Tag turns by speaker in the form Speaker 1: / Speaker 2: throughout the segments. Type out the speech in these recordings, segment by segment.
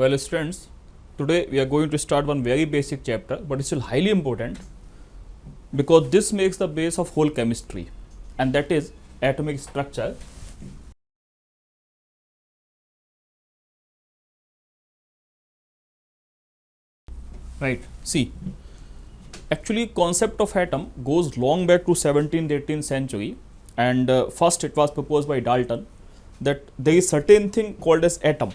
Speaker 1: Well, students, today we are going to start one very basic chapter, but it's still highly important because this makes the base of whole chemistry, and that is atomic structure. Right. See, actually, concept of atom goes long back to 17th, 18th century, and first it was proposed by Dalton that there is certain thing called as atom.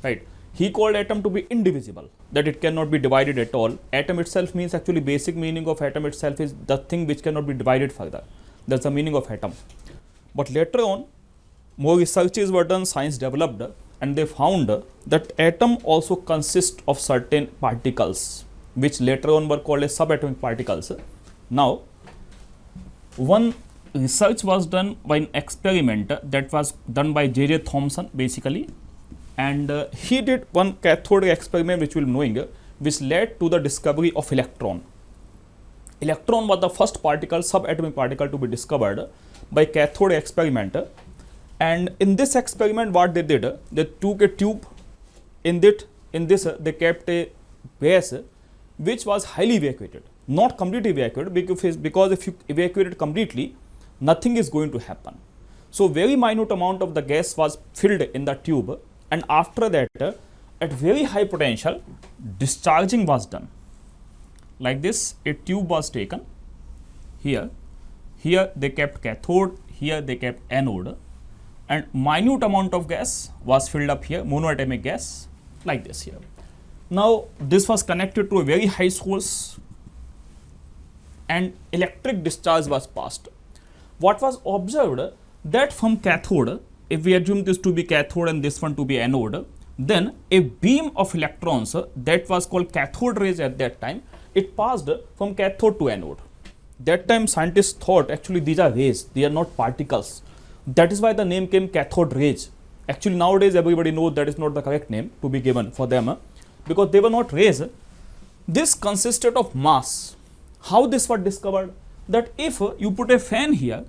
Speaker 1: Right. He called atom to be indivisible, that it cannot be divided at all. Atom itself means, actually basic meaning of atom itself is the thing which cannot be divided further. That's the meaning of atom. But later on, more researches were done, science developed, and they found that atom also consists of certain particles, which later on were called as subatomic particles. Now, one research was done by an experiment that was done by J Thompson basically, and he did one cathode experiment which we will knowing, which led to the discovery of electron. Electron was the first particle, subatomic particle, to be discovered by cathode experiment. And in this experiment, what they did, they took a tube. In this they kept a gas which was highly evacuated, not completely evacuated, because if you evacuate it completely, nothing is going to happen. So very minute amount of the gas was filled in the tube, and after that, at very high potential, discharging was done. Like this, a tube was taken. Here they kept cathode, here they kept anode, and minute amount of gas was filled up here, monoatomic gas, like this here. Now, this was connected to a very high source, and electric discharge was passed. What was observed, that from cathode, if we assume this to be cathode and this one to be anode, then a beam of electrons that was called cathode rays at that time, it passed from cathode to anode. That time scientists thought actually these are rays, they are not particles. That is why the name came cathode rays. Actually nowadays everybody knows that is not the correct name to be given for them, because they were not rays. This consisted of mass. How this was discovered? That if you put a fan here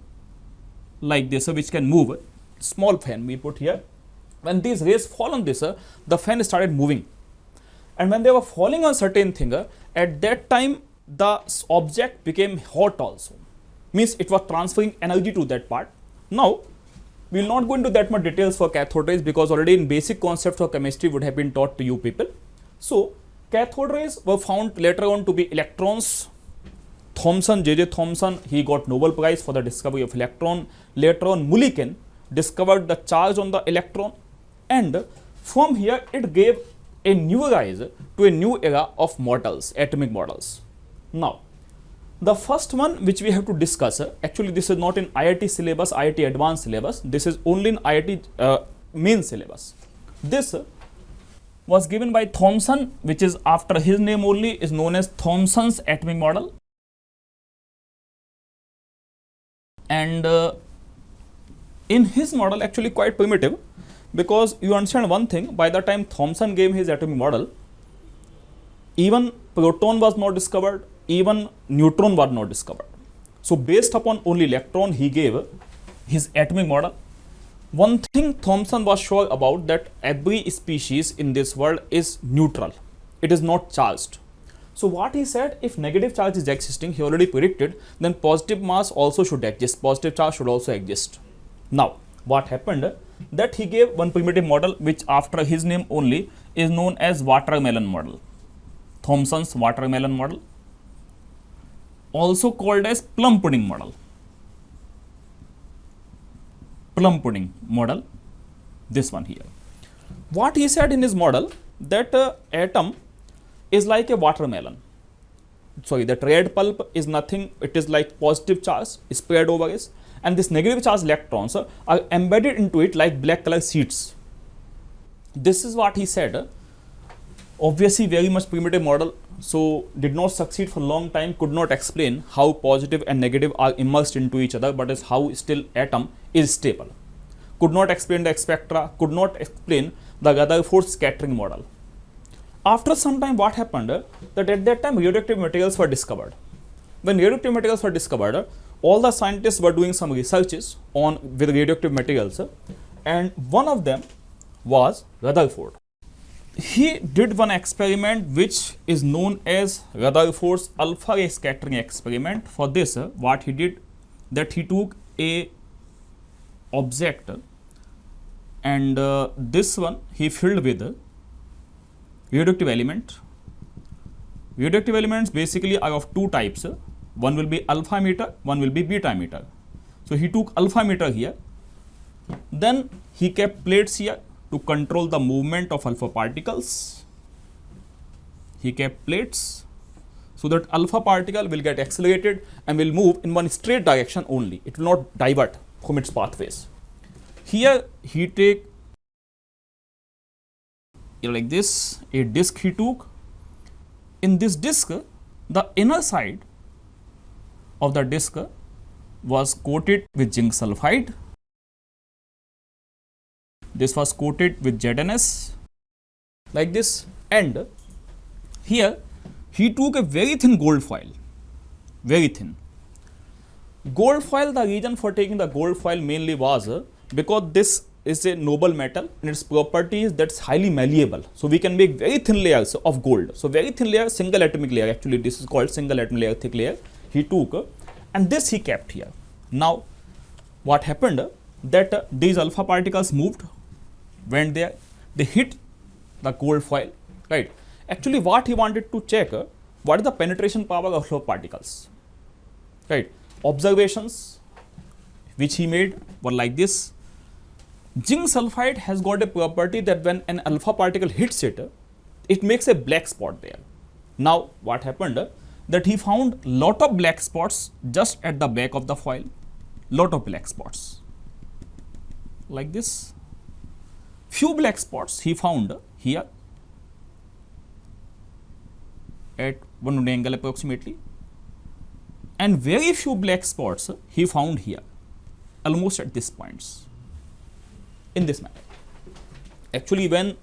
Speaker 1: like this, which can move, small fan we put here, when these rays fall on this, the fan started moving, and when they were falling on certain thing, at that time the object became hot also, means it was transferring energy to that part. Now we will not go into that much details for cathode rays, because already in basic concepts of chemistry would have been taught to you people. So cathode rays were found later on to be electrons. Thomson, J Thompson, he got Nobel Prize for the discovery of electron. Later on, Mulliken discovered the charge on the electron, and from here it gave a new rise to a new era of models, atomic models. Now, the first one which we have to discuss, actually this is not in IIT syllabus, IIT advanced syllabus, this is only in IIT main syllabus. This was given by Thomson, which is after his name only, is known as Thomson's atomic model. And in his model, actually quite primitive, because you understand one thing, by the time Thomson gave his atomic model, even proton was not discovered, even neutron was not discovered. So based upon only electron, he gave his atomic model. One thing Thomson was sure about, that every species in this world is neutral, it is not charged. So what he said, if negative charge is existing, he already predicted, then positive mass also should exist, positive charge should also exist. Now what happened, that he gave one primitive model which after his name only is known as watermelon model, Thomson's watermelon model, also called as plum pudding model. Plum pudding model, this one here. What he said in his model, that atom is like a watermelon. Sorry, that red pulp is nothing, it is like positive charge spread over it, and this negative charge electrons are embedded into it like black color seeds. This is what he said. Obviously very much primitive model, so did not succeed for a long time, could not explain how positive and negative are immersed into each other, but is how still atom is stable. Could not explain the spectra, could not explain the Rutherford scattering model. After some time, what happened, that at that time radioactive materials were discovered. When radioactive materials were discovered, all the scientists were doing some researches with radioactive materials, and one of them was Rutherford. he did one experiment which is known as Rutherford's alpha ray scattering experiment. For this, what he did, that he took a object and this one he filled with radioactive element. Radioactive elements basically are of two types. One will be alpha emitter, one will be beta emitter. So he took alpha emitter here, then he kept plates here to control the movement of alpha particles. He kept plates so that alpha particle will get accelerated and will move in one straight direction only. It will not divert from its pathways. Here he take like this, a disc he took. In this disc, the inner side of the disc was coated with zinc sulfide. This was coated with ZNS like this, and here he took a very thin gold foil, very thin. Gold foil, the reason for taking the gold foil mainly was because this is a noble metal and its property is that's highly malleable. So we can make very thin layers of gold. So very thin layer, single atomic layer, actually this is called single atom layer, thick layer he took, and this he kept here. Now what happened, that these alpha particles moved, went there, they hit the gold foil, right? Actually what he wanted to check, what is the penetration power of alpha particles, right? Observations which he made were like this. Zinc sulfide has got a property that when an alpha particle hits it, it makes a black spot there. Now what happened, that he found lot of black spots just at the back of the foil, lot of black spots like this. Few black spots he found here at 1 angle approximately, and very few black spots he found here, almost at these points, in this manner. Actually when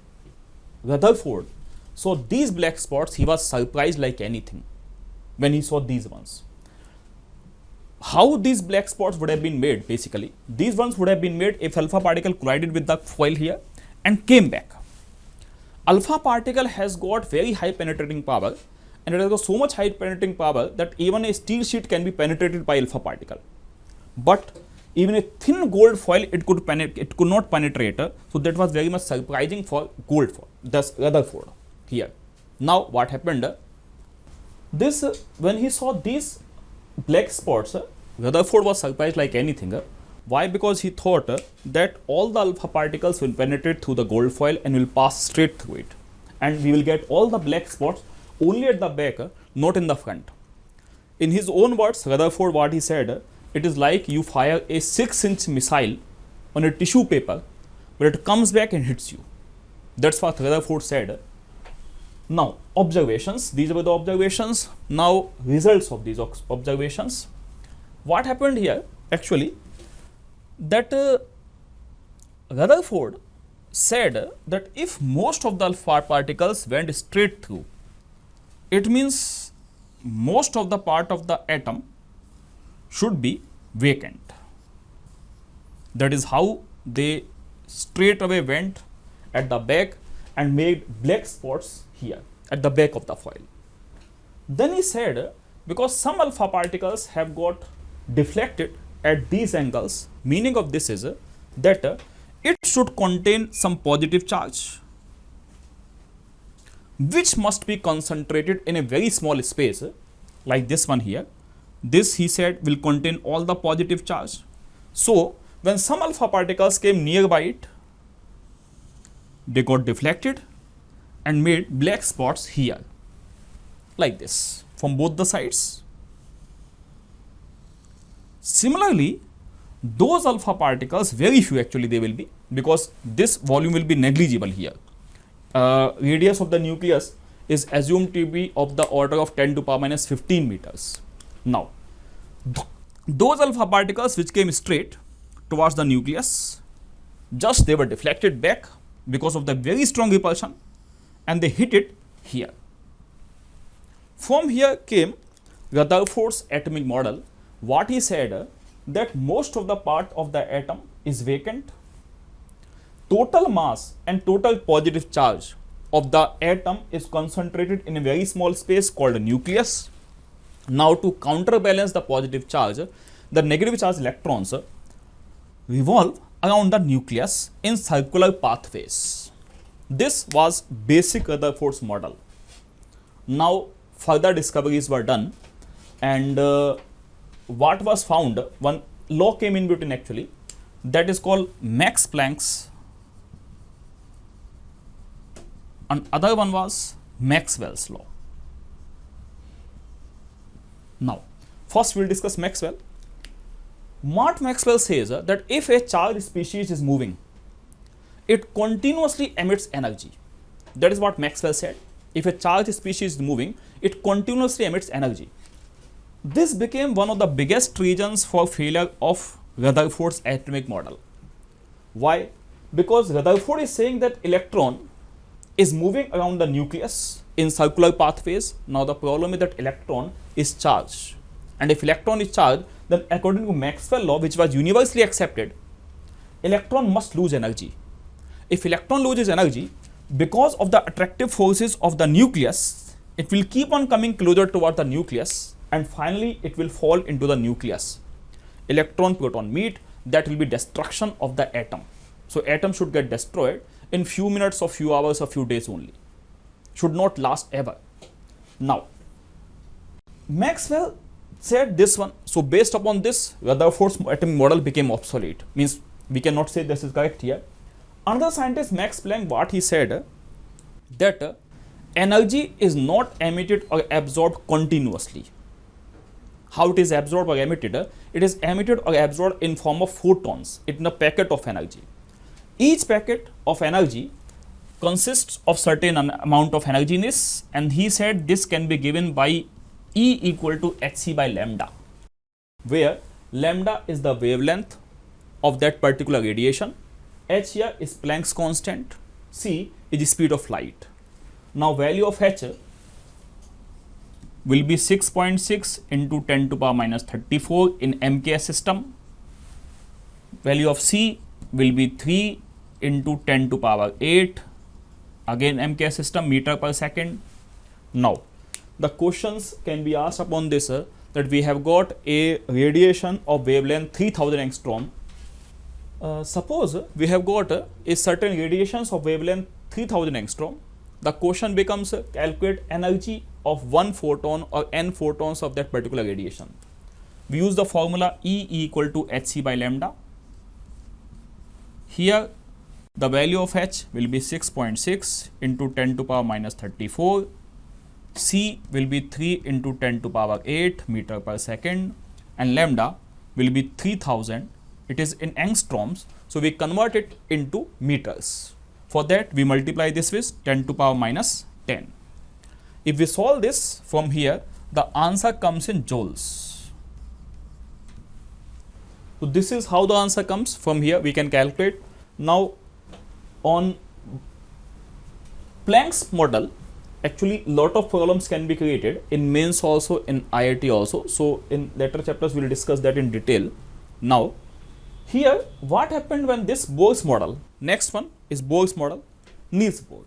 Speaker 1: Rutherford saw these black spots, he was surprised like anything when he saw these ones. How these black spots would have been made, basically these ones would have been made if alpha particle collided with the foil here and came back. Alpha particle has got very high penetrating power, and it has got so much high penetrating power that even a steel sheet can be penetrated by alpha particle. But even a thin gold foil it could not penetrate. So that was very much surprising for gold foil, thus Rutherford here. Now what happened, this when he saw these black spots, Rutherford was surprised like anything. Why? Because he thought that all the alpha particles will penetrate through the gold foil and will pass straight through it, and we will get all the black spots only at the back, not in the front. In his own words, Rutherford, what he said, it is like you fire a 6-inch missile on a tissue paper, but it comes back and hits you. That's what Rutherford said. Now observations, these were the observations. Now results of these observations. What happened here, actually, that Rutherford said that if most of the alpha particles went straight through, it means most of the part of the atom should be vacant. That is how they straight away went at the back and made black spots here at the back of the foil. Then he said, because some alpha particles have got deflected at these angles, meaning of this is that it should contain some positive charge which must be concentrated in a very small space, like this one here. This, he said, will contain all the positive charge. So when some alpha particles came nearby it, they got deflected and made black spots here, like this, from both the sides. Similarly, those alpha particles, very few actually they will be, because this volume will be negligible here. Radius of the nucleus is assumed to be of the order of 10 to the power minus 15 meters. Now, those alpha particles which came straight towards the nucleus, just they were deflected back because of the very strong repulsion, and they hit it here. From here came Rutherford's atomic model. What he said, that most of the part of the atom is vacant. Total mass and total positive charge of the atom is concentrated in a very small space called a nucleus. Now to counterbalance the positive charge, the negative charge electrons revolve around the nucleus in circular pathways. This was basic Rutherford's model. Now further discoveries were done, and what was found, one law came in between actually, that is called Max Planck's, and other one was Maxwell's law. Now first we will discuss Maxwell. What Maxwell says that if a charged species is moving, it continuously emits energy. That is what Maxwell said. If a charged species is moving, it continuously emits energy. This became one of the biggest reasons for failure of Rutherford's atomic model. Why? Because Rutherford is saying that electron is moving around the nucleus in circular pathways. Now the problem is that electron is charged, and if electron is charged, then according to Maxwell law, which was universally accepted, electron must lose energy. If electron loses energy, because of the attractive forces of the nucleus, it will keep on coming closer toward the nucleus, and finally it will fall into the nucleus. Electron proton meet, that will be destruction of the atom. So atom should get destroyed in few minutes or few hours or few days only, should not last ever. Now Maxwell said this one, so based upon this, Rutherford's atomic model became obsolete, means we cannot say this is correct here. Another scientist, Max Planck, what he said, that energy is not emitted or absorbed continuously. How it is absorbed or emitted? It is emitted or absorbed in form of photons, in a packet of energy. Each packet of energy consists of certain amount of energiness, and he said this can be given by E equal to hc by lambda, where lambda is the wavelength of that particular radiation, h here is Planck's constant, c is the speed of light. Now value of h will be 6.6 into 10 to power minus 34 in MKS system. Value of c will be 3 into 10 to power 8, again MKS system, meter per second. Now the questions can be asked upon this, that we have got a radiation of wavelength 3000 angstrom. Suppose we have got a certain radiations of wavelength 3000 angstrom. The question becomes calculate energy of one photon or n photons of that particular radiation. We use the formula E equal to hc by lambda. Here the value of h will be 6.6 into 10 to power minus 34. C will be 3 into 10 to power 8 meter per second, and lambda will be 3000. It is in angstroms, so we convert it into meters. For that we multiply this with 10 to power minus 10. If we solve this from here, the answer comes in joules. So this is how the answer comes. From here we can calculate. Now on Planck's model, actually lot of problems can be created in mains also, in IIT also. So in later chapters we will discuss that in detail. Now here what happened when this Bohr's model, next one is Bohr's model, Niels Bohr.